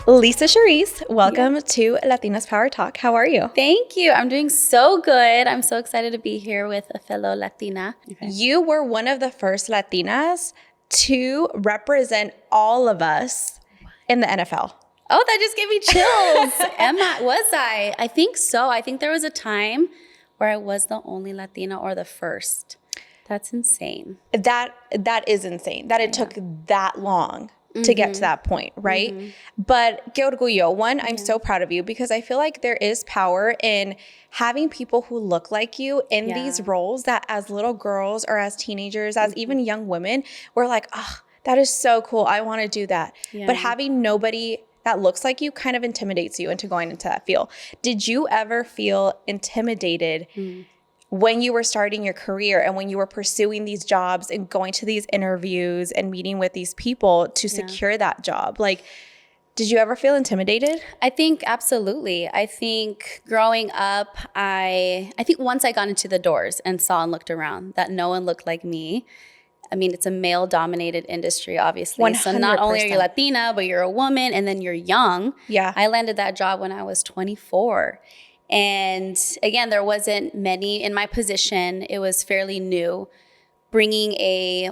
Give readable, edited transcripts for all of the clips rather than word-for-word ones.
Lisa Charisse, welcome to Latinas Power Talk. How are you? Thank you. I'm doing so good. I'm so excited to be here with a fellow Latina. Okay. You were one of the first Latinas to represent all of us in the NFL. Oh, that just gave me chills. Was I? I think so. I think there was a time where I was the only Latina or the first. That's insane. That is insane that it took that long to get to that point, right? But que orgullo. One, I'm so proud of you because I feel like there is power in having people who look like you in these roles that as little girls or as teenagers, as even young women, we're like, oh, that is so cool. I want to do that. But having nobody that looks like you kind of intimidates you into going into that field. Did you ever feel intimidated when you were starting your career and when you were pursuing these jobs and going to these interviews and meeting with these people to secure that job? Like, did you ever feel intimidated? I think absolutely. I think growing up, I think once I got into the doors and saw and looked around that no one looked like me. I mean, it's a male-dominated industry, obviously. 100%. So not only are you Latina, but you're a woman and then you're young. Yeah. I landed that job when I was 24. And again, there wasn't many in my position. It was fairly new. Bringing a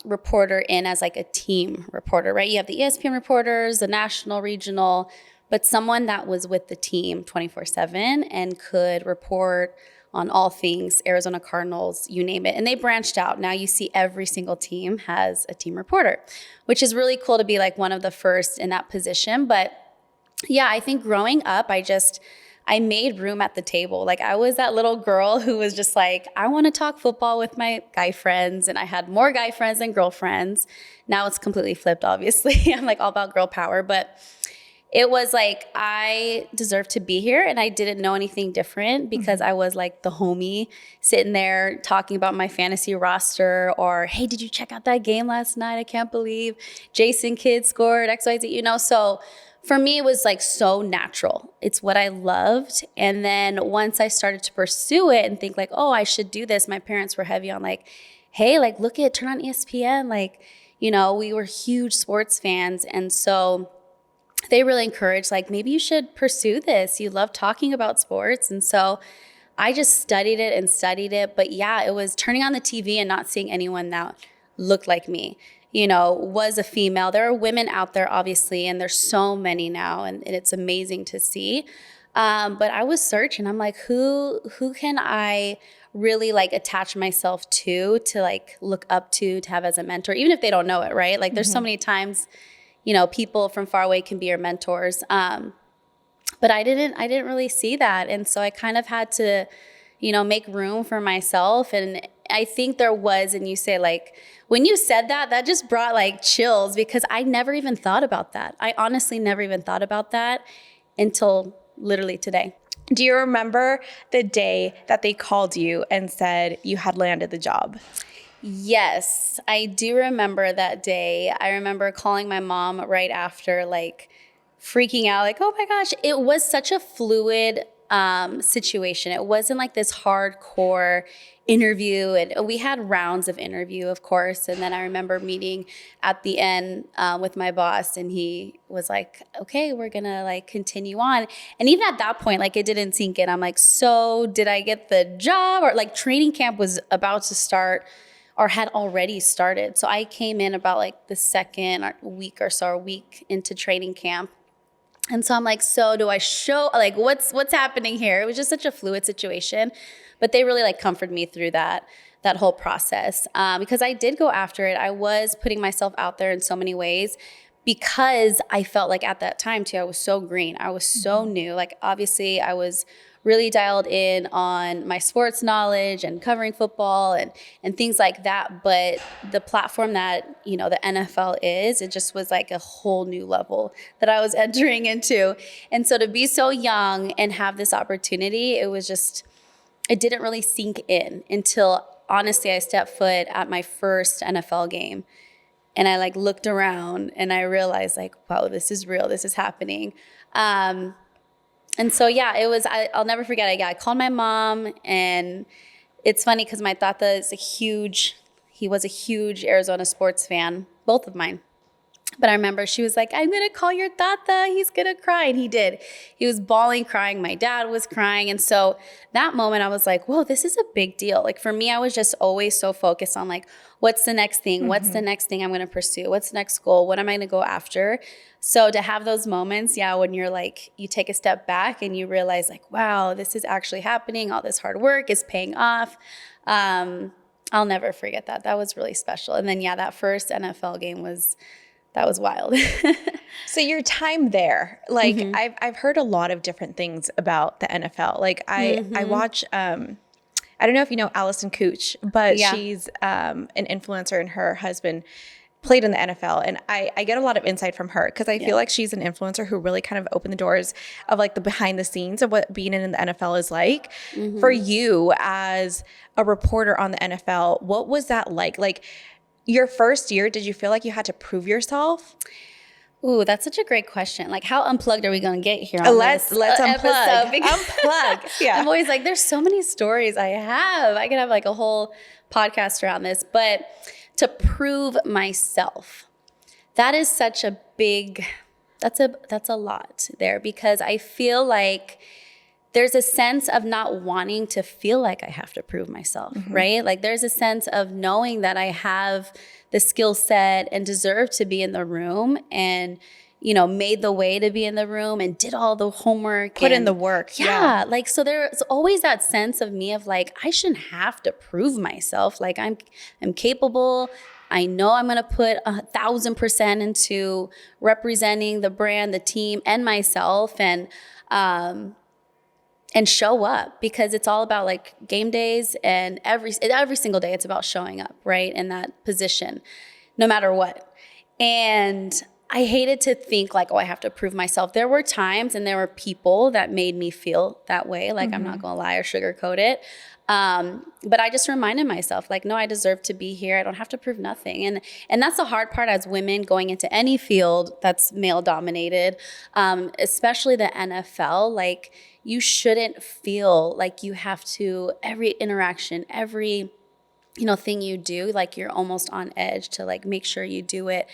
reporter in as like a team reporter, right? You have the ESPN reporters, the national, regional, but someone that was with the team 24/7 and could report on all things Arizona Cardinals, you name it. And they branched out. Now you see every single team has a team reporter, which is really cool to be like one of the first in that position. But yeah, I think growing up, I made room at the table. Like I was that little girl who was just like, I want to talk football with my guy friends. And I had more guy friends than girlfriends. Now it's completely flipped, obviously. I'm like all about girl power. But it was like, I deserve to be here. And I didn't know anything different because I was like the homie sitting there talking about my fantasy roster or, hey, did you check out that game last night? I can't believe Jason Kidd scored XYZ, So for me, it was like so natural. It's what I loved. And then once I started to pursue it and think like, oh, I should do this, my parents were heavy on like, hey, like, turn on ESPN. Like, we were huge sports fans. And so they really encouraged, like, maybe you should pursue this. You love talking about sports. And so I just studied it. But yeah, it was turning on the TV and not seeing anyone that looked like me. Was a female. There are women out there, obviously, and there's so many now, and it's amazing to see. But I was searching. I'm like, who can I really like attach myself to like look up to have as a mentor, even if they don't know it, right? Like there's so many times, people from far away can be your mentors. But I didn't really see that. And so I kind of had to, make room for myself. And I think there was, and you say like, when you said that just brought like chills because I never even thought about that. I honestly never even thought about that until literally today. Do you remember the day that they called you and said you had landed the job? Yes, I do remember that day. I remember calling my mom right after, like freaking out, like, oh my gosh. It was such a fluid situation. It wasn't like this hardcore interview, and we had rounds of interview, of course. And then I remember meeting at the end with my boss, and he was like, okay, we're gonna like continue on. And even at that point, like it didn't sink in. I'm like, so did I get the job? Or like training camp was about to start or had already started. So I came in about like the second week into training camp. And so I'm like, so do I show, like, what's happening here? It was just such a fluid situation, but they really like comforted me through that whole process because I did go after it. I was putting myself out there in so many ways because I felt like at that time too, I was so green. I was so new. Like obviously I was really dialed in on my sports knowledge and covering football and things like that. But the platform that, the NFL is, it just was like a whole new level that I was entering into. And so to be so young and have this opportunity, it didn't really sink in until honestly I stepped foot at my first NFL game. And I like looked around and I realized like, wow, this is real. This is happening. And so, yeah, I'll never forget. I called my mom, and it's funny because my tata he was a huge Arizona sports fan, both of mine. But I remember she was like, I'm going to call your tata. He's going to cry. And he did. He was bawling, crying. My dad was crying. And so that moment I was like, whoa, this is a big deal. Like for me, I was just always so focused on like, what's the next thing? What's the next thing I'm going to pursue? What's the next goal? What am I going to go after? So to have those moments, when you're like, you take a step back and you realize like, wow, this is actually happening. All this hard work is paying off. I'll never forget that. That was really special. And then, that first NFL game that was wild. So your time there, like I've heard a lot of different things about the NFL. Like I watch, I don't know if you know Allison Cooch, but she's an influencer, and her husband played in the NFL. And I get a lot of insight from her because I feel like she's an influencer who really kind of opened the doors of like the behind the scenes of what being in the NFL is like. For you as a reporter on the NFL, what was that like? Like your first year, did you feel like you had to prove yourself? Ooh, that's such a great question. Like, how unplugged are we going to get here? Let's unplug. Unplug. Yeah. I'm always like, there's so many stories I have. I could have like a whole podcast around this. But to prove myself, that is such a big, that's a lot there, because I feel like there's a sense of not wanting to feel like I have to prove myself, right? Like there's a sense of knowing that I have the skill set and deserve to be in the room, and, made the way to be in the room and did all the homework. Put in the work. Yeah. Like, so there's always that sense of me of like, I shouldn't have to prove myself. Like I'm capable. I know I'm going to put 1,000% into representing the brand, the team, and myself, and show up, because it's all about like game days, and every single day it's about showing up, right, in that position, no matter what. And I hated to think like, oh, I have to prove myself. There were times and there were people that made me feel that way. Like I'm not going to lie or sugarcoat it. But I just reminded myself like, no, I deserve to be here. I don't have to prove nothing. And that's the hard part as women going into any field that's male dominated, especially the NFL. Like you shouldn't feel like you have to, every interaction, every, thing you do, like you're almost on edge to like make sure you do it,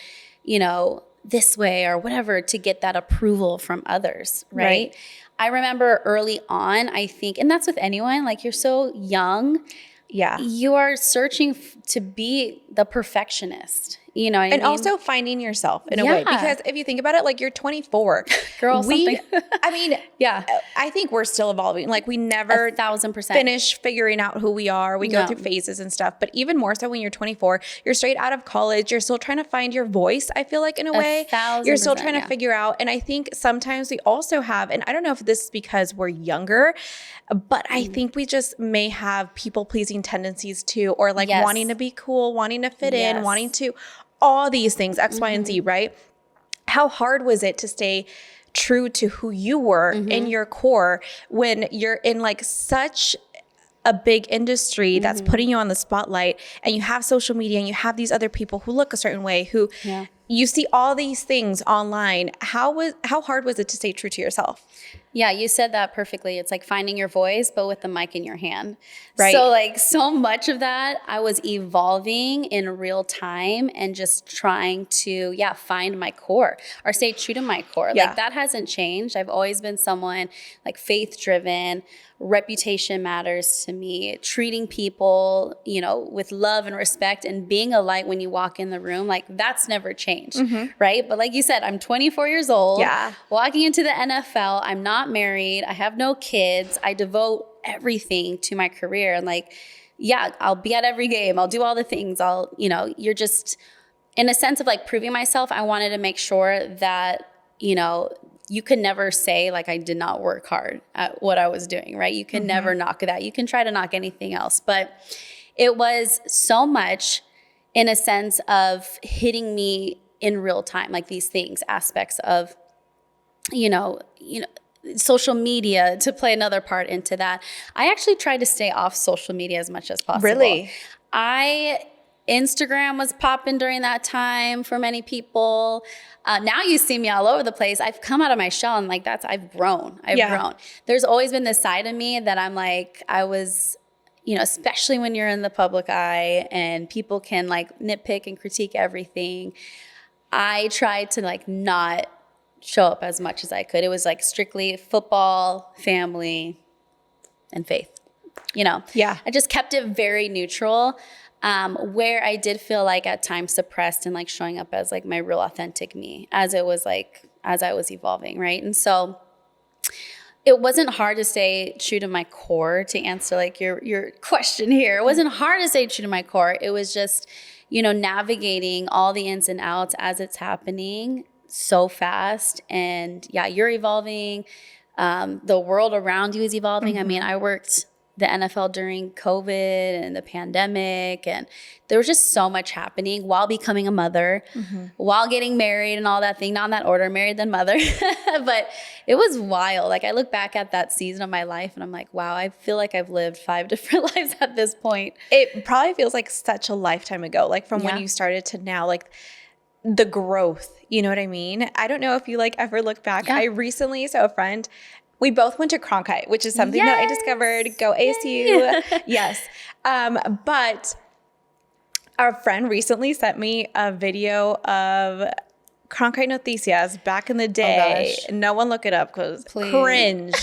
this way or whatever to get that approval from others. Right. I remember early on, I think, and that's with anyone, like you're so young. Yeah. You are searching to be the perfectionist, what I mean? And also finding yourself in a way, because if you think about it, like you're 24. Girl, I mean, I think we're still evolving. Like we never 1,000% finish figuring out who we are. We go through phases and stuff, but even more so when you're 24, you're straight out of college. You're still trying to find your voice. I feel like in a way, you're still trying to figure out. And I think sometimes we also have, and I don't know if this is because we're younger, but I think we just may have people pleasing tendencies too, or like wanting to be cool, wanting to fit in, wanting to all these things, X, Y, and Z, right? How hard was it to stay true to who you were in your core when you're in like such a big industry that's putting you on the spotlight, and you have social media and you have these other people who look a certain way, who you see all these things online. How hard was it to stay true to yourself? Yeah, you said that perfectly. It's like finding your voice, but with the mic in your hand. Right. So like so much of that, I was evolving in real time and just trying to, find my core or stay true to my core. Like that hasn't changed. I've always been someone like faith-driven. Reputation matters to me. Treating people, with love and respect, and being a light when you walk in the room, like that's never changed, right? But like you said, I'm 24 years old, walking into the NFL. I'm not married. I have no kids. I devote everything to my career, and like, I'll be at every game. I'll do all the things. You're just in a sense of like proving myself. I wanted to make sure that, you can never say like I did not work hard at what I was doing, right? You can never knock that. You can try to knock anything else. But it was so much in a sense of hitting me in real time, like these things, aspects of, social media, to play another part into that. I actually tried to stay off social media as much as possible. Really? Instagram was popping during that time for many people. Now you see me all over the place. I've come out of my shell, and like I've grown. I've grown. There's always been this side of me that I'm like, I was, especially when you're in the public eye and people can like nitpick and critique everything. I tried to like not show up as much as I could. It was like strictly football, family, and faith. Yeah. I just kept it very neutral, where I did feel like at times suppressed and like showing up as like my real authentic me as I was evolving, right? And so it wasn't hard to stay true to my core, to answer like your question here. It wasn't hard to stay true to my core. It was just, navigating all the ins and outs as it's happening so fast. And yeah, you're evolving. The world around you is evolving. I mean, I worked the NFL during COVID and the pandemic, and there was just so much happening while becoming a mother, while getting married and all that thing, not in that order, married then mother. But it was wild. Like I look back at that season of my life and I'm like, wow, I feel like I've lived 5 different lives at this point. It probably feels like such a lifetime ago, like from when you started to now, like the growth, you know what I mean? I don't know if you like ever look back. I recently, so a friend, we both went to Cronkite, which is something that I discovered. Go ASU. Yes. But our friend recently sent me a video of Cronkite Noticias back in the day. No one look it up because cringe.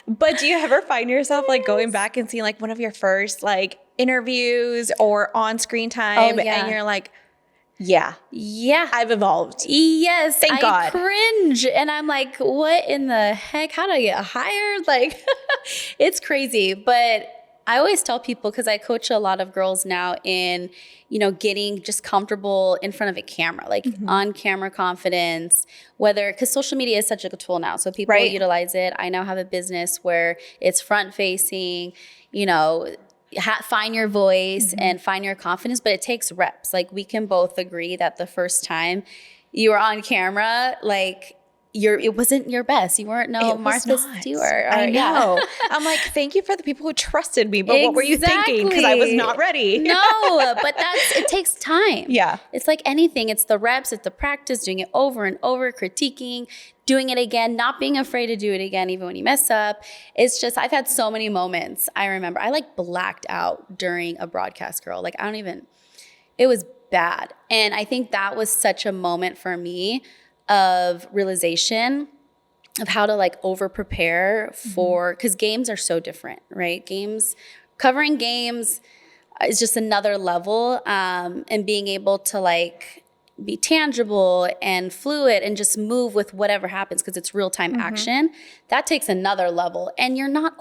But do you ever find yourself like going back and seeing like one of your first like interviews or on screen time and you're like, yeah, I've evolved. Yes, Thank God. I cringe. And I'm like, what in the heck? How do I get hired? Like, it's crazy. But I always tell people, because I coach a lot of girls now in, getting just comfortable in front of a camera, like on camera confidence, because social media is such a tool now. So people utilize it. I now have a business where it's front facing, find your voice and find your confidence, but it takes reps. Like we can both agree that the first time you were on camera, like it wasn't your best. You weren't Martha Stewart. I know. I'm like, thank you for the people who trusted me, but what were you thinking? Because I was not ready. No, but it takes time. Yeah. It's like anything. It's the reps, it's the practice, doing it over and over, critiquing, doing it again, not being afraid to do it again, even when you mess up. It's just, I've had so many moments. I remember I like blacked out during a broadcast, girl. Like it was bad. And I think that was such a moment for me of realization of how to like over prepare for, because games are so different, right? Covering games is just another level, and being able to like be tangible and fluid and just move with whatever happens because it's real-time action. That takes another level, and you're not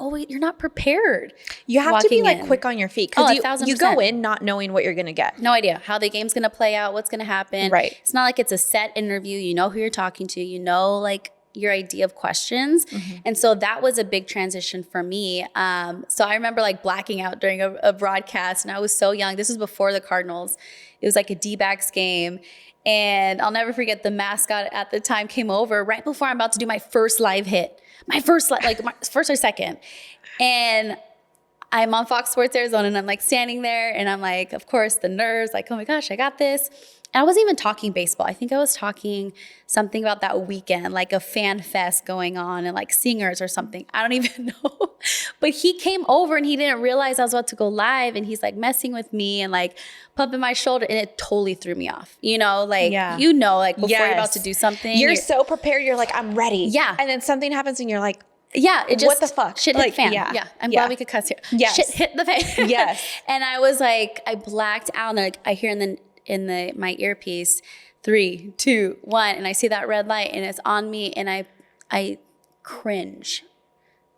prepared. You have to be like quick on your feet because 1,000%. You go in not knowing what you're going to get. No idea how the game's going to play out, what's going to happen. Right. It's not like it's a set interview. You know who you're talking to. You know like your idea of questions. And so that was a big transition for me. So I remember like blacking out during a broadcast, and I was so young. This was before the Cardinals. It was like a D-backs game. And I'll never forget, the mascot at the time came over right before I'm about to do my first live hit. My first or second. And I'm on Fox Sports Arizona, and I'm like standing there, and I'm like, of course, the nerves, like, oh my gosh, I got this. And I wasn't even talking baseball. I think I was talking something about that weekend, like a fan fest going on and like singers or something. I don't even know. But he came over and he didn't realize I was about to go live, and he's like messing with me and like pumping my shoulder, and it totally threw me off. Like before you're about to do something. You're so prepared. You're like, I'm ready. Yeah. And then something happens and you're like, what the fuck? Shit hit the fan. Yeah. I'm glad we could cuss here. Yes. Shit hit the fan. Yes. And I was like, I blacked out, and like I hear in my earpiece, 3, 2, 1, and I see that red light and it's on me, and I cringe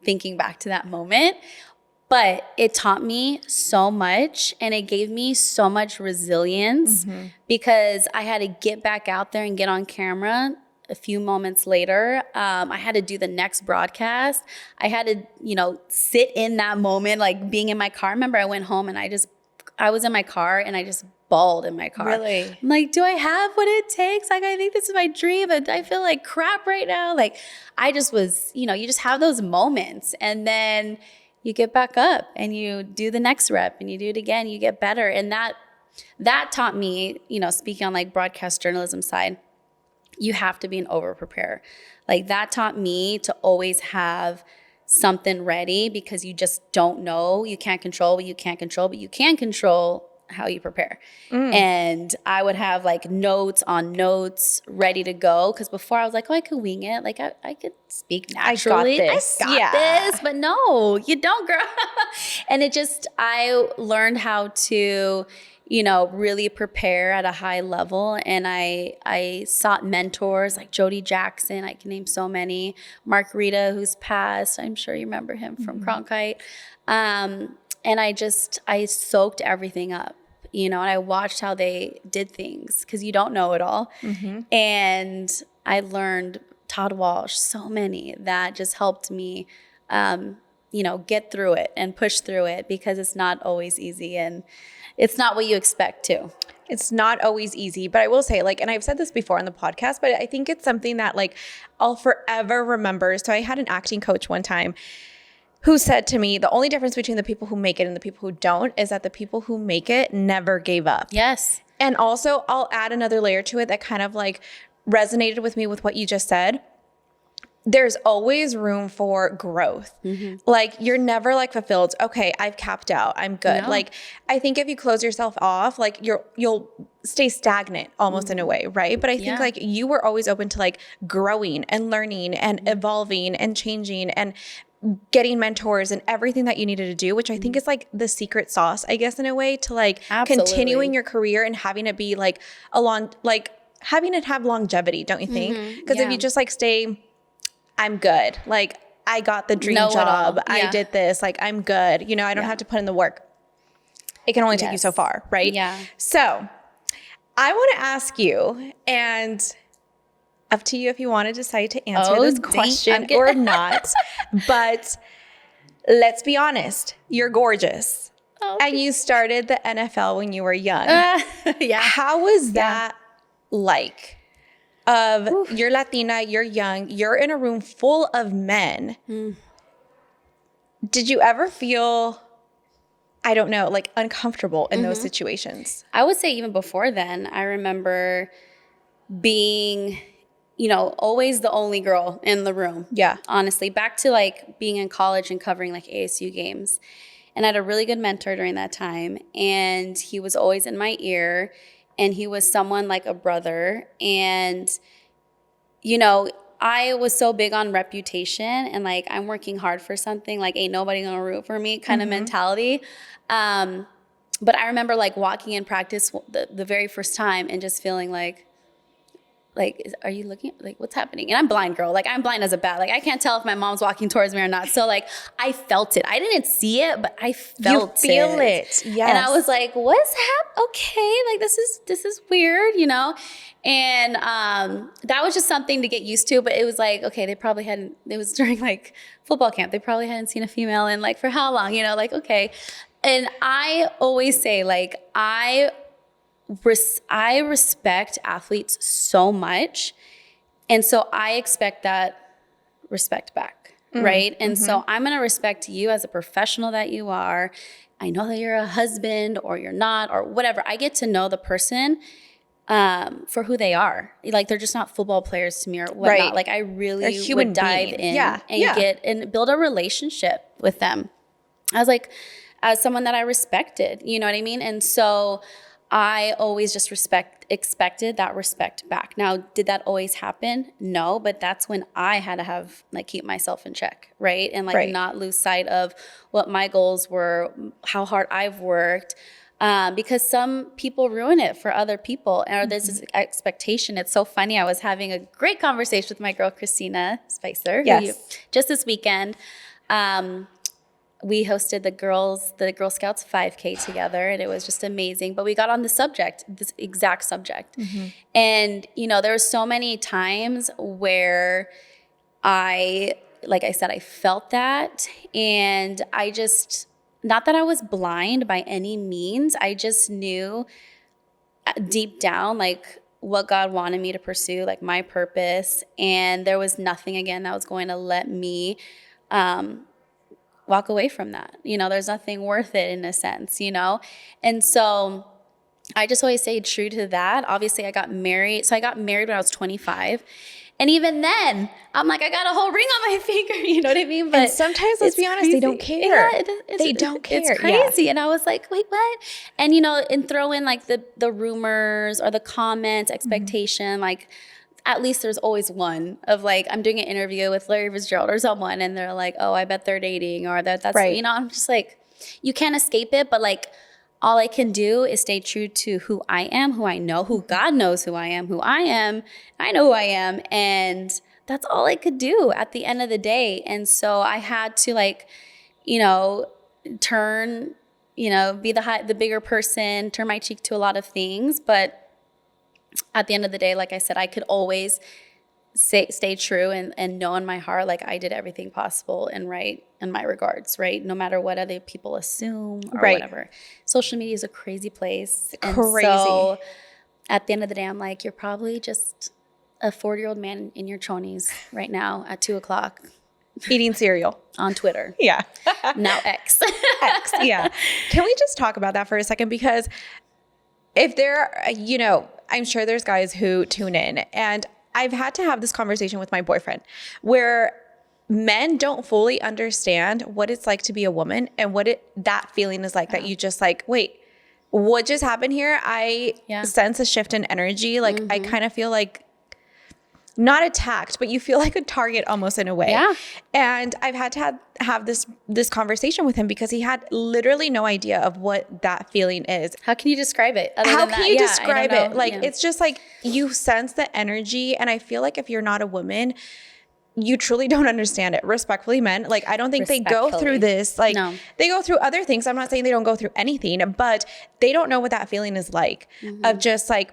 thinking back to that moment. But it taught me so much, and it gave me so much resilience because I had to get back out there and get on camera a few moments later. I had to do the next broadcast. I had to, sit in that moment, like being in my car. I remember I went home and I was in my car and I just bawled in my car. Really? I'm like, do I have what it takes? Like, I think this is my dream, but I feel like crap right now. Like, I just was, you just have those moments, and then you get back up and you do the next rep and you do it again, you get better. And that taught me, speaking on like broadcast journalism side, you have to be an over preparer. Like that taught me to always have something ready, because you just don't know. You can't control what you can't control, but you can control how you prepare. And I would have like notes on notes ready to go. Cause before I was like, oh, I could wing it. Like I could speak naturally. I got this. But no, you don't, girl. And I learned how to, really prepare at a high level. And I sought mentors like Jody Jackson. I can name so many. Mark Rita, who's passed. I'm sure you remember him from Cronkite. And I soaked everything up, and I watched how they did things because you don't know it all. And I learned Todd Walsh, so many that just helped me, get through it and push through it because it's not always easy and it's not what you expect to. It's not always easy, but I will say, like, and I've said this before on the podcast, but I think it's something that like I'll forever remember. So I had an acting coach one time who said to me, the only difference between the people who make it and the people who don't is that the people who make it never gave up. Yes. And also I'll add another layer to it that kind of like resonated with me with what you just said. There's always room for growth. Like you're never like fulfilled. Okay, I've capped out. I'm good. No. Like I think if you close yourself off, like you'll stay stagnant almost in a way, right? But I think like you were always open to like growing and learning and evolving and changing and getting mentors and everything that you needed to do, which I think is like the secret sauce, I guess, in a way to like continuing your career and having it be like having it have longevity, don't you think? Because if you just like stay, I'm good. Like I got the dream job. I did this. Like I'm good. I don't have to put in the work. It can only take you so far, right? Yeah. So I want to ask you, and up to you if you want to decide to answer this question or not. But let's be honest. You're gorgeous. And you started the NFL when you were young. How was that like? You're Latina, you're young, you're in a room full of men. Did you ever feel, I don't know, like uncomfortable in those situations? I would say even before then, I remember being, always the only girl in the room. Yeah. Honestly, back to like being in college and covering like ASU games. And I had a really good mentor during that time. And he was always in my ear. And he was someone like a brother. And, I was so big on reputation and like, I'm working hard for something, like ain't nobody gonna root for me kind of mentality. But I remember like walking in practice the very first time and just feeling like, are you looking, like, what's happening? And I'm blind, girl. Like, I'm blind as a bat. Like, I can't tell if my mom's walking towards me or not. So, like, I felt it. I didn't see it, but I felt it. You feel it. Yes. And I was like, what's happening? Okay. Like, this is weird, And that was just something to get used to. But it was like, okay, it was during, like, football camp. They probably hadn't seen a female in, like, for how long? Like, okay. And I always say, like, I respect athletes so much. And so I expect that respect back, right? And so I'm going to respect you as a professional that you are. I know that you're a husband or you're not or whatever. I get to know the person for who they are. Like they're just not football players to me or whatnot. Right. Like I really would dive in and build a relationship with them. I was like, as someone that I respected, you know what I mean? And so I always just expected that respect back. Now, did that always happen? No, but that's when I had to keep myself in check, right? And not lose sight of what my goals were, how hard I've worked, because some people ruin it for other people, or there's this expectation. It's so funny. I was having a great conversation with my girl, Christina Spicer, just this weekend. We hosted the Girl Scouts 5K together, and it was just amazing. But we got on this exact subject. And, there were so many times where like I said, I felt that. And I just, not that I was blind by any means, I just knew deep down, like, what God wanted me to pursue, like my purpose. And there was nothing, again, that was going to let me walk away from that. There's nothing worth it in a sense, And so I just always stayed true to that. Obviously I got married. So I got married when I was 25. And even then, I'm like, I got a whole ring on my finger. You know what I mean? But and sometimes, let's be honest, they don't care. Yeah, they don't care. It's crazy. And I was like, wait, what? And, and throw in like the rumors or the comments, expectation, like, at least there's always one of like, I'm doing an interview with Larry Fitzgerald or someone, and they're like, oh, I bet they're dating, or that's, right. I'm just like, you can't escape it. But like, all I can do is stay true to who I am, who I know, who God knows who I am, who I am. I know who I am. And that's all I could do at the end of the day. And so I had to like, turn, be the bigger person, turn my cheek to a lot of things. But at the end of the day, like I said, I could always stay true and know in my heart, like I did everything possible and right in my regards, right? No matter what other people assume or whatever. Social media is a crazy place. And so at the end of the day, I'm like, you're probably just a 40-year-old man in your chonies right now at 2:00. Eating cereal. On Twitter. Yeah. Now X. X, yeah. Can we just talk about that for a second? Because if there, I'm sure there's guys who tune in, and I've had to have this conversation with my boyfriend where men don't fully understand what it's like to be a woman and what that feeling is like, that you just like, wait, what just happened here? I sense a shift in energy. Like I kind of feel like not attacked, but you feel like a target almost in a way. Yeah. And I've had to have this conversation with him because he had literally no idea of what that feeling is. How can you describe it? How can you describe it? Like, it's just like you sense the energy. And I feel like if you're not a woman, you truly don't understand it. Respectfully, men. Like, I don't think they go through this. Like, they go through other things. I'm not saying they don't go through anything, but they don't know what that feeling is like of just like,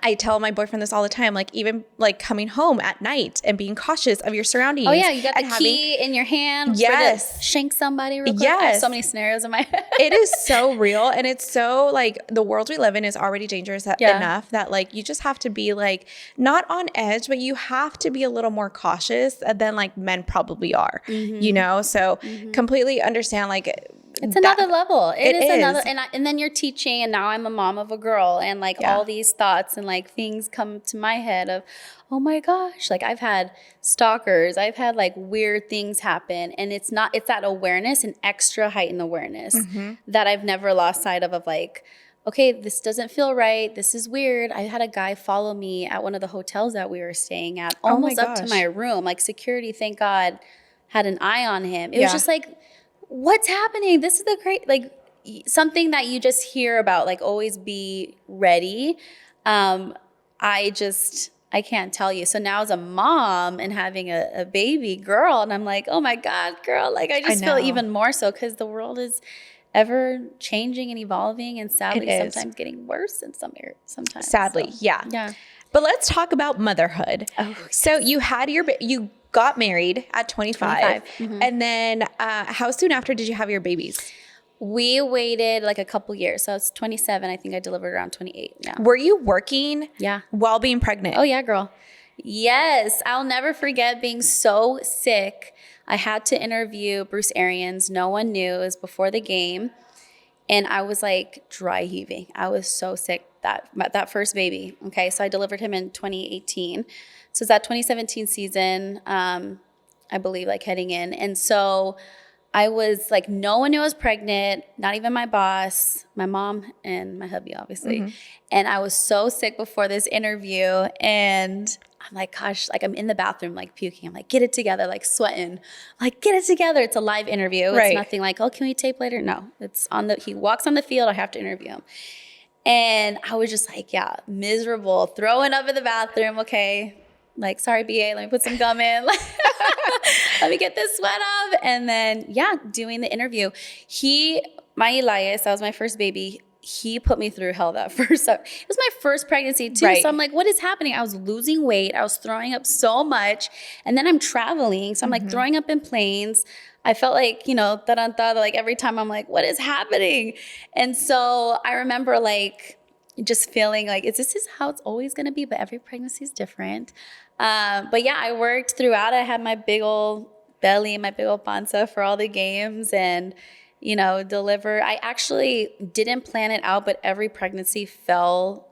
I tell my boyfriend this all the time, like even like coming home at night and being cautious of your surroundings. Oh yeah, you got the key in your hand. Yes. Shank somebody real quick. Yes. I have so many scenarios in my head. It is so real. And it's so like the world we live in is already dangerous enough that like you just have to be like not on edge, but you have to be a little more cautious than like men probably are, So completely understand like it's another level. It is another, and then you're teaching, and now I'm a mom of a girl, and like all these thoughts and like things come to my head of, oh my gosh, like I've had stalkers, I've had like weird things happen, and it's that awareness and extra heightened awareness that I've never lost sight of like, okay, this doesn't feel right. This is weird. I had a guy follow me at one of the hotels that we were staying at, almost up to my room. Like security, thank God, had an eye on him. It was just like, what's happening? This is the great, like something that you just hear about, like always be ready. I can't tell you. So now as a mom and having a baby girl, and I'm like, oh my God, girl, like I just feel even more so because the world is ever changing and evolving, and sadly sometimes getting worse in sometimes. Sadly, yeah. But let's talk about motherhood. So you had you got married at 25. And then how soon after did you have your babies? We waited like a couple years. So I was 27. I think I delivered around 28. Yeah. Were you working while being pregnant? Oh, yeah, girl. Yes. I'll never forget being so sick. I had to interview Bruce Arians. No one knew. It was before the game. And I was like dry heaving. I was so sick that first baby. Okay. So I delivered him in 2018. So it's that 2017 season, I believe, like heading in. And so I was like, no one knew I was pregnant, not even my boss, my mom, and my hubby, obviously. And I was so sick before this interview. And I'm like, gosh, like I'm in the bathroom, like puking. I'm like, get it together, like sweating. Like, get it together. It's a live interview. It's nothing like, oh, can we tape later? No, it's he walks on the field. I have to interview him. And I was just like, miserable, throwing up in the bathroom. Okay. Like, sorry, BA, let me put some gum in. Let me get this sweat off. And then, doing the interview. My Elias, that was my first baby. He put me through hell that first time. It was my first pregnancy too. So I'm like, what is happening? I was losing weight. I was throwing up so much. And then I'm traveling. So I'm like throwing up in planes. I felt like, like every time I'm like, what is happening? And so I remember like just feeling like, is this how it's always going to be? But every pregnancy is different. But I worked throughout. I had my big old belly and my big old panza for all the games and, deliver. I actually didn't plan it out, but every pregnancy fell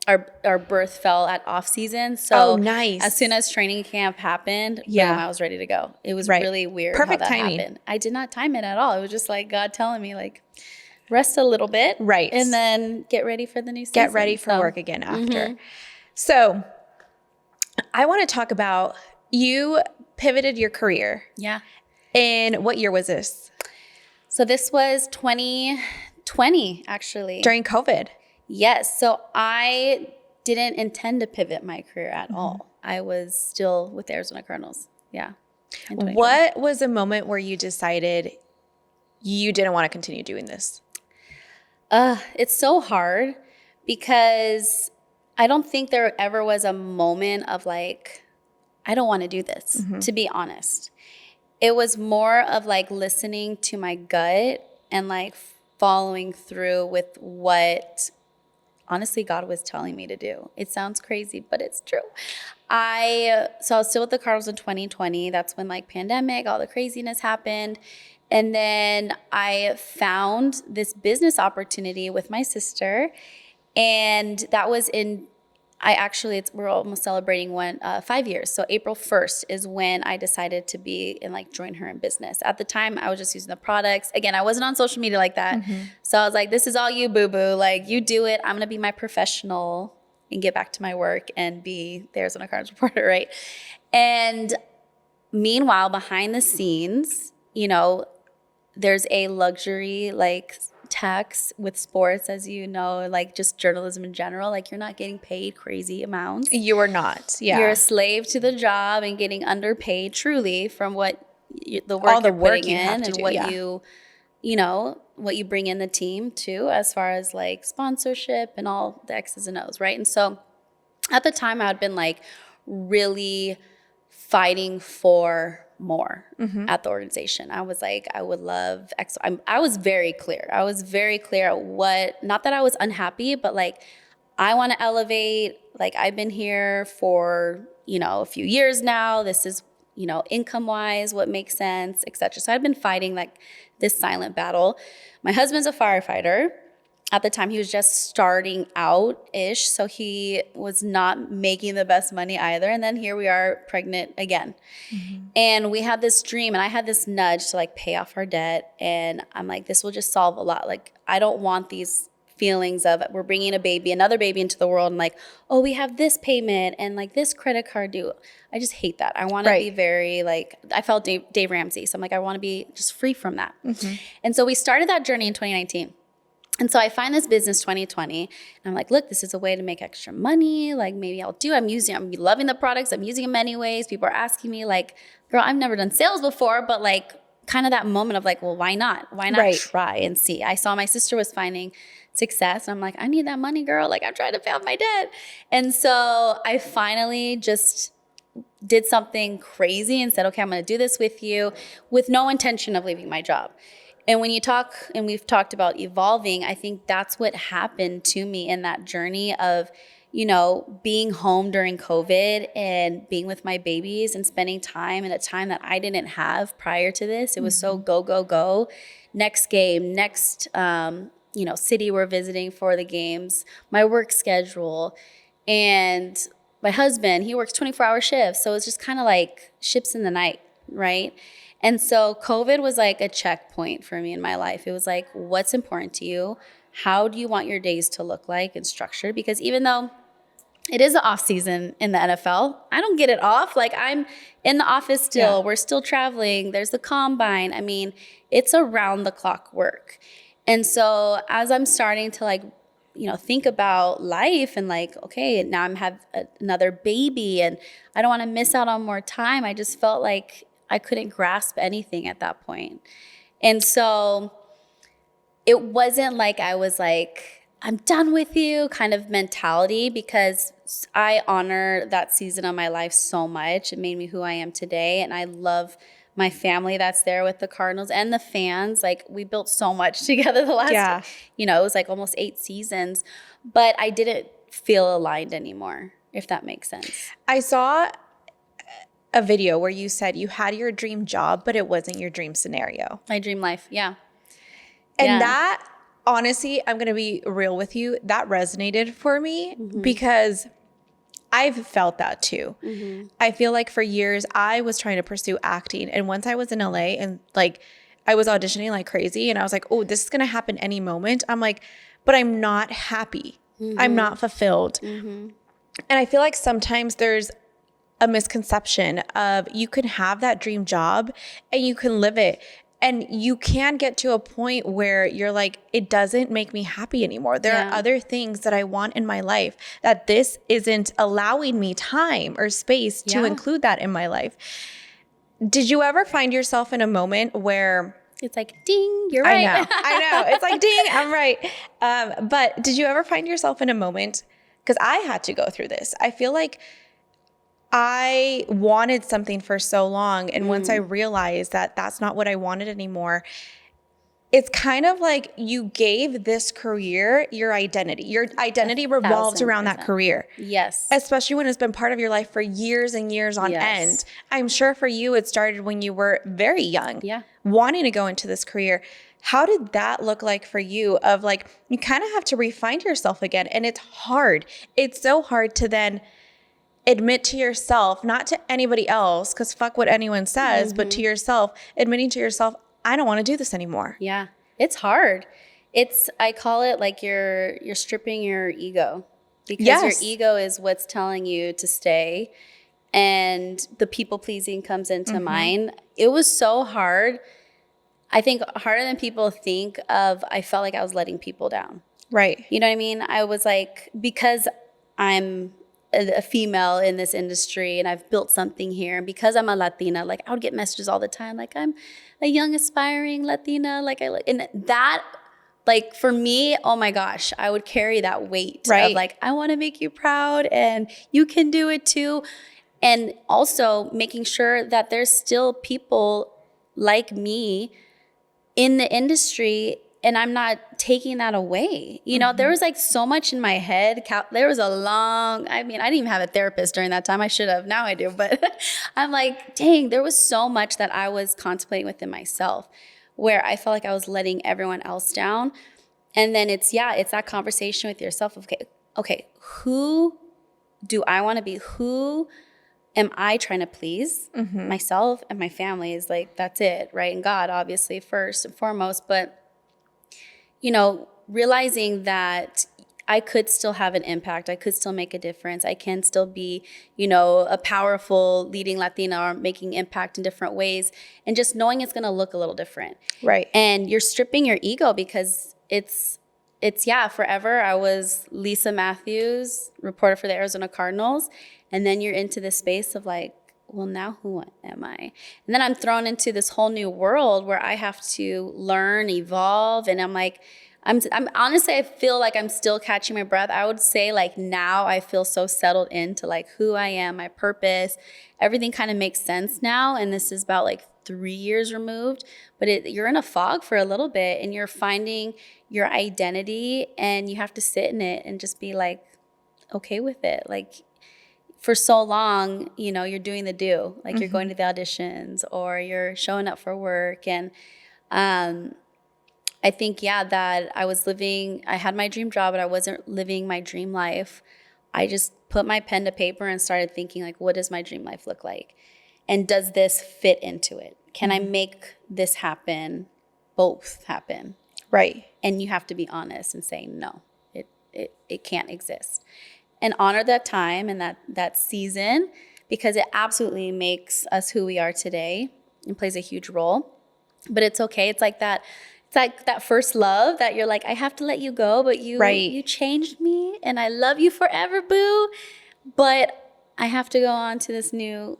our birth fell at off season. So nice. as soon as training camp happened, boom, I was ready to go. It was really weird Perfect how that timing. happened. I did not time it at all. It was just like God telling me like, rest a little bit. Right. And then get ready for the new season. Get ready for work again after. So I want to talk about, you pivoted your career. Yeah. In what year was this? So this was 2020, actually. During COVID. Yes. So I didn't intend to pivot my career at all. I was still with the Arizona Cardinals. Yeah. What was a moment where you decided you didn't want to continue doing this? It's so hard because I don't think there ever was a moment of like, I don't want to do this, to be honest. It was more of like listening to my gut and like following through with what honestly God was telling me to do. It sounds crazy, but it's true. I was still with the Cardinals in 2020. That's when like pandemic, all the craziness happened. And then I found this business opportunity with my sister. And that was we're almost celebrating 5 years. So April 1st is when I decided to be and like join her in business. At the time, I was just using the products. Again, I wasn't on social media like that. So I was like, this is all you, boo-boo. Like, you do it. I'm going to be my professional and get back to my work and be the Arizona Cardinals reporter, right? And meanwhile, behind the scenes, there's a luxury like tax with sports, as you know, like just journalism in general. Like, you're not getting paid crazy amounts. You are not. Yeah. You're a slave to the job and getting underpaid truly from what the work all the you're work putting you in have to and do, what what you bring in the team too, as far as like sponsorship and all the X's and O's, right? And so at the time I had been like really fighting for more at the organization. I was like, I would love X. I was very clear. I was very clear at what, not that I was unhappy, but like, I want to elevate. Like, I've been here for, a few years now. This is, income wise, what makes sense, et cetera. So I've been fighting like this silent battle. My husband's a firefighter. At the time, he was just starting out-ish, so he was not making the best money either. And then here we are, pregnant again. And we had this dream, and I had this nudge to like pay off our debt. And I'm like, this will just solve a lot. Like, I don't want these feelings of we're bringing another baby into the world, and like, oh, we have this payment and like this credit card due. I just hate that. I want to be very like, I felt Dave Ramsey. So I'm like, I want to be just free from that. And so we started that journey in 2019. And so I find this business 2020, and I'm like, look, this is a way to make extra money. Like, maybe I'm loving the products. I'm using them anyways. People are asking me like, girl, I've never done sales before, but like kind of that moment of like, well, why not? Why not try and see? I saw my sister was finding success, and I'm like, I need that money, girl. Like, I'm trying to pay off my debt. And so I finally just did something crazy and said, okay, I'm going to do this with you with no intention of leaving my job. And when you talk, and we've talked about evolving, I think that's what happened to me in that journey of, being home during COVID and being with my babies and spending time in a time that I didn't have prior to this. It was so go, go, go. Next game, next, city we're visiting for the games, my work schedule. And my husband, he works 24-hour shifts. So it's just kind of like ships in the night, right? And so COVID was like a checkpoint for me in my life. It was like, what's important to you? How do you want your days to look like and structured? Because even though it is the off season in the NFL, I don't get it off. Like, I'm in the office still. Yeah. We're still traveling. There's the combine. I mean, it's around the clock work. And so as I'm starting to like, think about life and like, okay, now I'm have another baby and I don't want to miss out on more time. I just felt like I couldn't grasp anything at that point. And so it wasn't like I was like, I'm done with you kind of mentality, because I honor that season of my life so much. It made me who I am today. And I love my family that's there with the Cardinals and the fans. Like, we built so much together the last, it was like almost 8 seasons. But I didn't feel aligned anymore, if that makes sense. I saw a video where you said you had your dream job, but it wasn't your dream scenario. My dream life, yeah. And that honestly, I'm going to be real with you. That resonated for me because I've felt that too. I feel like for years I was trying to pursue acting. And once I was in LA and like I was auditioning like crazy and I was like, oh, this is going to happen any moment. I'm like, but I'm not happy. I'm not fulfilled. And I feel like sometimes there's a misconception of you can have that dream job and you can live it. And you can get to a point where you're like, it doesn't make me happy anymore. There are other things that I want in my life that this isn't allowing me time or space to include that in my life. Did you ever find yourself in a moment where it's like, ding, you're right. I know. It's like, ding, I'm right. But did you ever find yourself in a moment? Because I had to go through this. I feel like I wanted something for so long. And once I realized that that's not what I wanted anymore, it's kind of like you gave this career your identity. Your identity revolves around that career. Yes. Especially when it's been part of your life for years and years on end. I'm sure for you, it started when you were very young, wanting to go into this career. How did that look like for you of like, you kind of have to refine yourself again. And it's hard. It's so hard to then admit to yourself, not to anybody else, because fuck what anyone says, but to yourself, admitting to yourself, I don't want to do this anymore. Yeah, it's hard. I call it like you're stripping your ego, because your ego is what's telling you to stay, and the people pleasing comes into mind. It was so hard. I think harder than people think of. I felt like I was letting people down. Right. You know what I mean? I was like, because I'm a female in this industry and I've built something here, and because I'm a Latina, like I would get messages all the time, like I'm a young aspiring Latina, and that, like for me, oh my gosh, I would carry that weight of like, I want to make you proud and you can do it too. And also making sure that there's still people like me in the industry, and I'm not taking that away. You know, there was like so much in my head. There was I didn't even have a therapist during that time. I should have. Now I do. But I'm like, dang, there was so much that I was contemplating within myself where I felt like I was letting everyone else down. And then it's that conversation with yourself of, okay, who do I want to be? Who am I trying to please? Myself and my family is like, that's it, right? And God, obviously, first and foremost. But you know, realizing that I could still have an impact. I could still make a difference. I can still be, you know, a powerful leading Latina or making impact in different ways. And just knowing it's going to look a little different. Right. And you're stripping your ego, because it's forever. I was Lisa Matthews, reporter for the Arizona Cardinals. And then you're into this space of like, well, now who am I? And then I'm thrown into this whole new world where I have to learn, evolve. And I'm like, I'm honestly, I feel like I'm still catching my breath. I would say like now I feel so settled into like who I am, my purpose. Everything kind of makes sense now. And this is about like 3 years removed, but you're in a fog for a little bit and you're finding your identity, and you have to sit in it and just be like, okay with it. Like, for so long, you know, you're doing the do, like you're going to the auditions or you're showing up for work. And I think, that I had my dream job, but I wasn't living my dream life. I just put my pen to paper and started thinking like, what does my dream life look like? And does this fit into it? Can I make this happen, both happen? Right. And you have to be honest and say, no, it can't exist. And honor that time and that season, because it absolutely makes us who we are today and plays a huge role. But it's okay. It's like that first love that you're like, I have to let you go, but you changed me and I love you forever, boo. But I have to go on to this new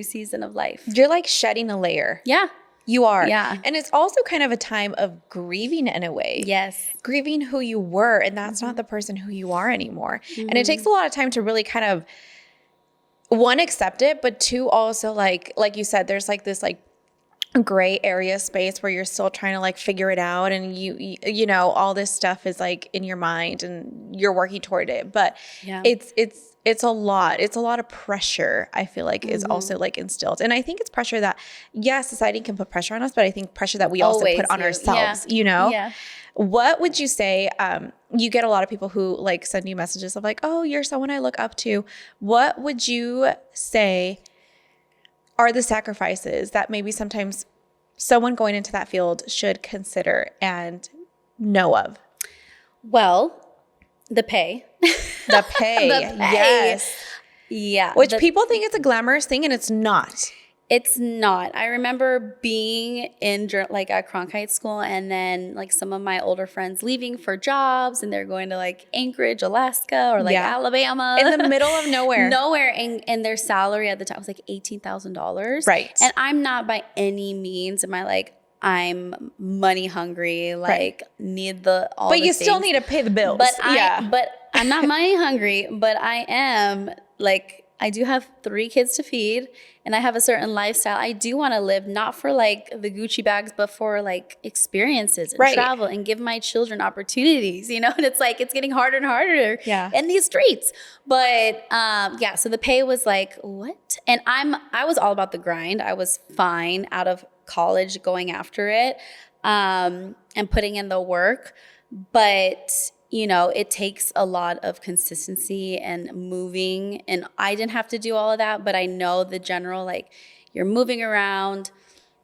season of life. You're like shedding a layer. Yeah. You are. Yeah. And it's also kind of a time of grieving in a way. Yes. Grieving who you were, and that's not the person who you are anymore. And it takes a lot of time to really kind of, one, accept it, but two, also like you said, there's like this like gray area space where you're still trying to like figure it out, and you know, all this stuff is like in your mind and you're working toward it. But it's a lot. It's a lot of pressure, I feel like, is also like instilled. And I think it's pressure that, yes, society can put pressure on us, but I think pressure that we also Always put on do. ourselves, you know? Yeah. What would you say, you get a lot of people who like send you messages of like, oh, you're someone I look up to. What would you say are the sacrifices that maybe sometimes someone going into that field should consider and know of? Well, the pay. The pay. The pay. Yes. Yeah. Which people think it's a glamorous thing, and it's not. It's not. I remember being in like at Cronkite school, and then like some of my older friends leaving for jobs, and they're going to like Anchorage, Alaska, or like Alabama. In the middle of nowhere. Nowhere. And their salary at the time was like $18,000. Right. And I'm not by any means am I like, I'm money hungry, like need all but the you things. still need to pay the bills. But I'm not money hungry, but I am like, I do have 3 kids to feed, and I have a certain lifestyle I do want to live, not for like the Gucci bags, but for like experiences and travel and give my children opportunities, you know? And it's like, it's getting harder and harder in these streets. But so the pay was like, what? And I was all about the grind. I was fine out of college going after it and putting in the work. But you know, it takes a lot of consistency and moving, and I didn't have to do all of that, but I know the general, like, you're moving around,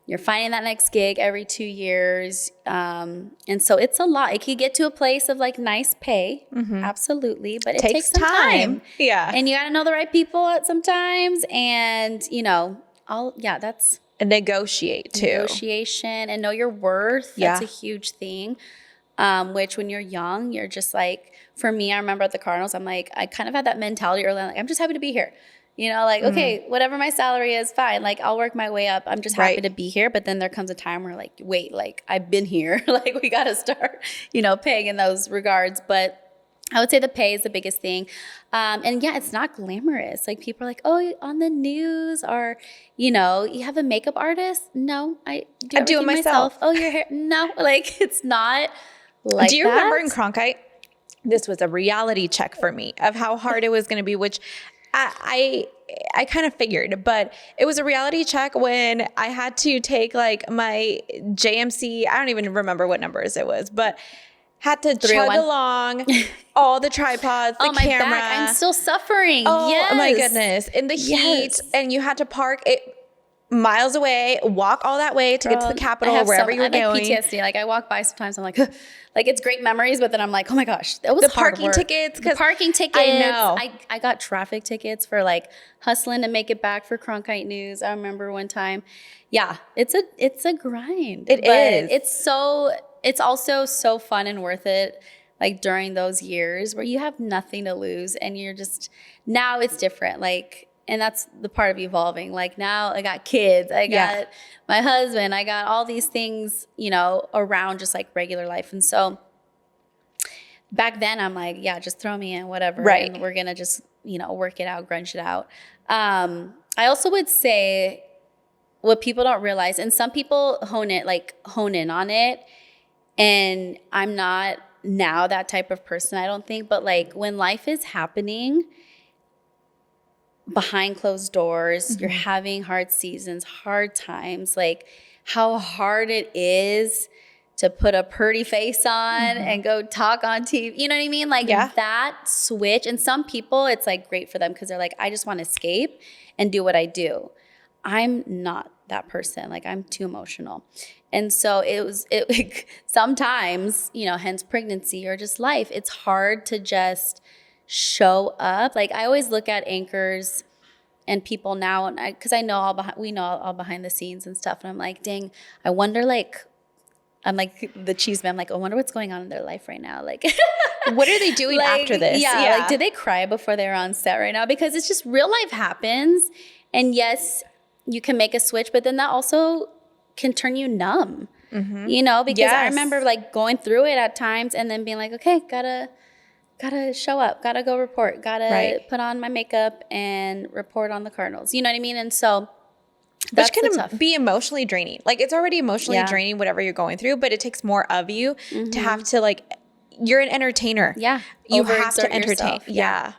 you're finding that next gig every 2 years, and so it's a lot. It could get to a place of like nice pay, absolutely, but it takes some time. Yeah. And you got to know the right people at sometimes, and you know, that's and negotiate too. Negotiation and know your worth. That's a huge thing. Which when you're young, you're just like, for me, I remember at the Cardinals, I'm like, I kind of had that mentality early on, like, I'm just happy to be here. You know, like, okay, whatever my salary is, fine. Like, I'll work my way up. I'm just happy to be here. But then there comes a time where like, wait, like, I've been here. Like, we got to start, you know, paying in those regards. But I would say the pay is the biggest thing. And yeah, it's not glamorous. Like, people are like, oh, on the news, or, you know, you have a makeup artist. No, I do it myself. Oh, your hair. No, like, it's not like do you remember in Cronkite? This was a reality check for me of how hard it was going to be, which I kind of figured, but it was a reality check when I had to take like my JMC. I don't even remember what numbers it was, but had to chug along all the tripods, the camera. My back, I'm still suffering. Oh my goodness. In the heat, and you had to park it miles away, walk all that way to get to the Capitol or wherever you were going. PTSD. Like, I walk by sometimes, I'm like, like, it's great memories, but then I'm like, oh my gosh, that was the parking tickets. The parking tickets. I know. I got traffic tickets for like hustling to make it back for Cronkite News. I remember one time. Yeah, it's a grind. It is. It's also so fun and worth it. Like during those years where you have nothing to lose, and you're just, now it's different. Like, and that's the part of evolving. Like, now I got kids, I got my husband, I got all these things, you know, around just like regular life. And so back then I'm like, yeah, just throw me in, whatever. Right. And we're going to just, you know, work it out, grunge it out. I also would say what people don't realize, and some people hone in on it. And I'm not now that type of person, I don't think, but like when life is happening behind closed doors, you're having hard seasons, hard times, like how hard it is to put a pretty face on and go talk on TV. You know what I mean? Like that switch. And some people, it's like great for them because they're like, I just want to escape and do what I do. I'm not that person. Like, I'm too emotional. And so it sometimes, you know, hence pregnancy or just life, it's hard to just show up. Like, I always look at anchors and people now, and because we know all behind the scenes and stuff. And I'm like, dang, I wonder, like, I'm like the cheese man. I'm like, I wonder what's going on in their life right now. Like, what are they doing after this? Yeah, like, did they cry before they're on set right now? Because it's just real life happens. And yes, you can make a switch, but then that also can turn you numb, you know, because I remember like going through it at times and then being like, okay, gotta show up, gotta go report, gotta put on my makeup and report on the Cardinals. You know what I mean? And so That's which can tough. be emotionally draining. Like it's already emotionally draining, whatever you're going through, but it takes more of you to have to like, you're an entertainer. Yeah. You have to Overexert entertain. yourself. Yeah,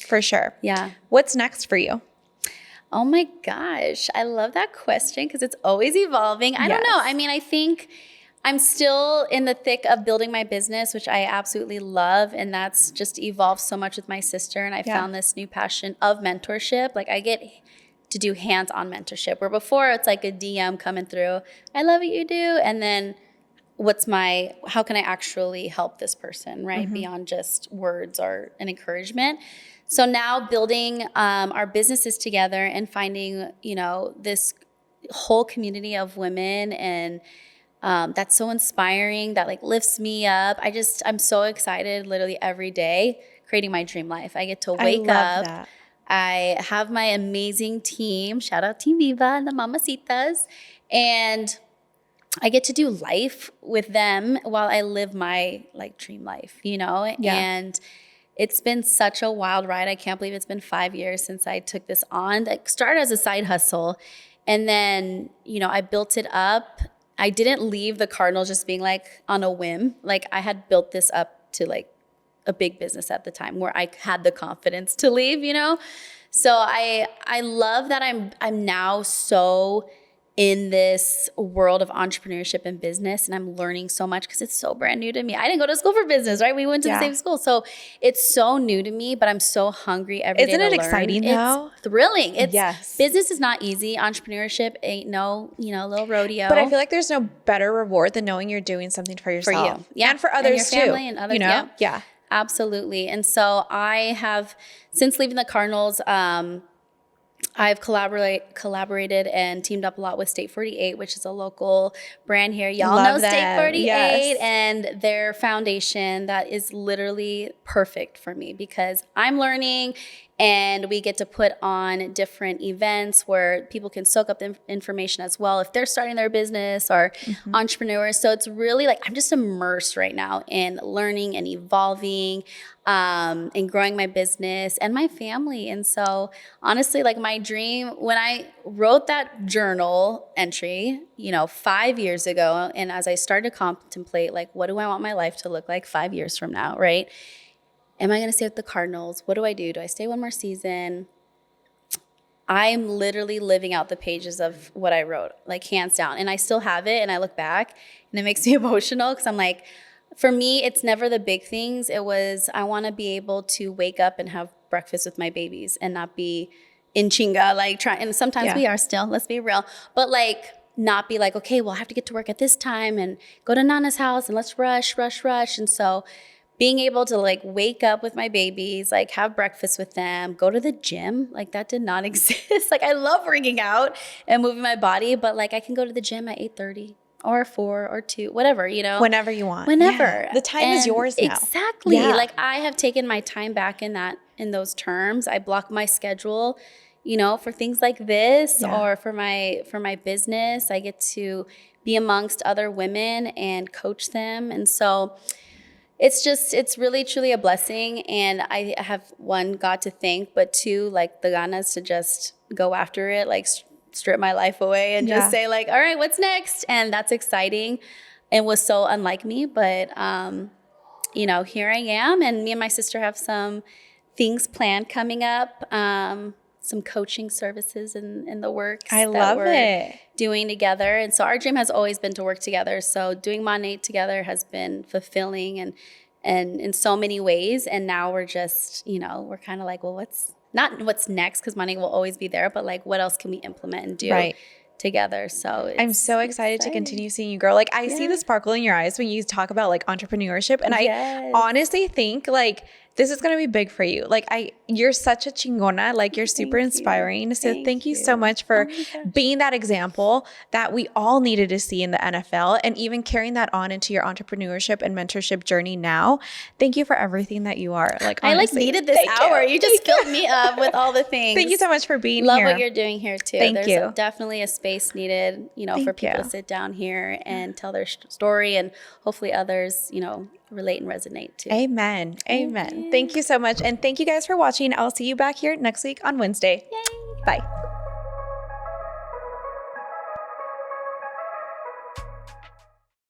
for sure. Yeah. What's next for you? Oh my gosh. I love that question because it's always evolving. I don't know. I mean, I think I'm still in the thick of building my business, which I absolutely love. And that's just evolved so much with my sister. And I found this new passion of mentorship. Like I get to do hands-on mentorship, where before it's like a DM coming through. I love what you do. And then how can I actually help this person, right? Beyond just words or an encouragement. So now building our businesses together and finding, this whole community of women and that's so inspiring, that like lifts me up. I'm so excited literally every day creating my dream life. I get to wake up. That. I have my amazing team. Shout out Team Viva and the Mamacitas. And I get to do life with them while I live my like dream life, And it's been such a wild ride. I can't believe it's been 5 years since I took this on. It started as a side hustle. And then, I built it up. I didn't leave the Cardinals just being like on a whim. Like I had built this up to like a big business at the time where I had the confidence to leave, So I love that I'm now so in this world of entrepreneurship and business, and I'm learning so much because it's so brand new to me. I didn't go to school for business, right? We went to the same school. So it's so new to me, but I'm so hungry every day to learn. Isn't it exciting though? It's thrilling. Business is not easy. Entrepreneurship ain't no, little rodeo. But I feel like there's no better reward than knowing you're doing something for yourself. For you. Yeah. And for others and your too. family and others. Yeah. Absolutely. And so I have, since leaving the Cardinals, I've collaborated and teamed up a lot with State 48, which is a local brand here. Y'all know State 48 and their foundation that is literally perfect for me because I'm learning and we get to put on different events where people can soak up the information as well if they're starting their business or entrepreneurs. So it's really like I'm just immersed right now in learning and evolving and growing my business and my family. And so honestly, like my dream, when I wrote that journal entry, 5 years ago, and as I started to contemplate, like, what do I want my life to look like 5 years from now, right? Am I going to stay with the Cardinals? What do I do? Do I stay one more season? I'm literally living out the pages of what I wrote, like hands down. And I still have it. And I look back and it makes me emotional because I'm like, for me, it's never the big things. It was, I want to be able to wake up and have breakfast with my babies and not be in chinga, like trying. And sometimes we are still, let's be real. But like, not be like, okay, well, I have to get to work at this time and go to Nana's house and let's rush. And so being able to like wake up with my babies, like have breakfast with them, go to the gym, like that did not exist. Like I love working out and moving my body, but like I can go to the gym at 8:30 or 4 or 2, whatever, Whenever you want. Whenever. Yeah. The time is yours now. Exactly. Yeah. Like I have taken my time back in those terms. I block my schedule, for things like this or for my business. I get to be amongst other women and coach them. And so it's really, truly a blessing. And I have, one, God to thank, but two, like the ganas to just go after it, like strip my life away and just say like, all right, what's next? And that's exciting and was so unlike me. But, here I am. And me and my sister have some things planned coming up, some coaching services in the works. I love it. Doing together. And so our dream has always been to work together. So doing Monate together has been fulfilling and in so many ways. And now we're just, we're kind of like, well, what's next? Because money will always be there, but like, what else can we implement and do together? So I'm so excited to continue seeing you grow. Like I see the sparkle in your eyes when you talk about like entrepreneurship. And I honestly think like this is going to be big for you. Like you're such a chingona, like you're super inspiring. So thank you so much for being that example that we all needed to see in the NFL and even carrying that on into your entrepreneurship and mentorship journey now. Thank you for everything that you are. Like honestly, I needed this hour. You just filled me up with all the things. Thank you so much for being here. Love what you're doing here too. There's definitely a space needed, for people to sit down here and tell their story and hopefully others, relate and resonate too. Amen. Amen. Thank you so much. And thank you guys for watching. I'll see you back here next week on Wednesday. Yay. Bye.